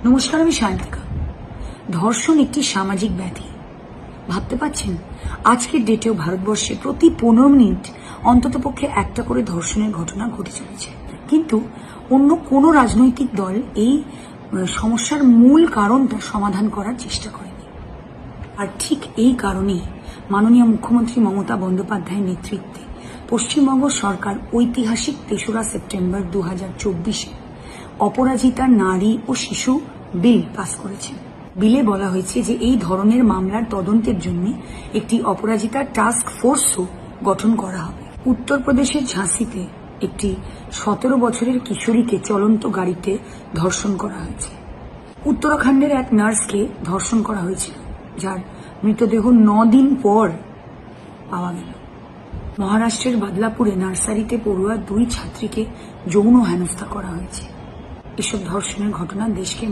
নমস্কার, আমি শান্তিকা। ধর্ষণ একটি সামাজিক ব্যাধি। ভাবতে পারছেন, আজকের ডেটেও ভারতবর্ষে প্রতি 15 মিনিট অন্ততপক্ষে একটা করে ধর্ষণের ঘটনা ঘটে চলেছে। কিন্তু অন্য কোনো রাজনৈতিক দল এই সমস্যার মূল কারণটা সমাধান করার চেষ্টা করেনি। আর ঠিক এই কারণেই মাননীয় মুখ্যমন্ত্রী মমতা বন্দ্যোপাধ্যায়ের নেতৃত্বে পশ্চিমবঙ্গ সরকার ঐতিহাসিক 3রা সেপ্টেম্বর 2024-এ অপরাজিতা নারী ও শিশু বিল পাস করেছে। বিলে বলা হয়েছে যে এই ধরনের মামলার তদন্তের জন্য একটি অপরাজিতা টাস্ক ফোর্সও গঠন করা হবে। উত্তরপ্রদেশের ঝাঁসিতে একটি 17 বছরের কিশোরীকে চলন্ত গাড়িতে ধর্ষণ করা হয়েছে। উত্তরাখণ্ডের এক নার্সকে ধর্ষণ করা হয়েছিল, যার মৃতদেহ 9 দিন পর পাওয়া গেল। মহারাষ্ট্রের বাদলাপুরে নার্সারিতে পড়ুয়া 2 ছাত্রীকে যৌন হেনস্থা করা হয়েছে। এসব ধর্ষণের ঘটনা দেশকে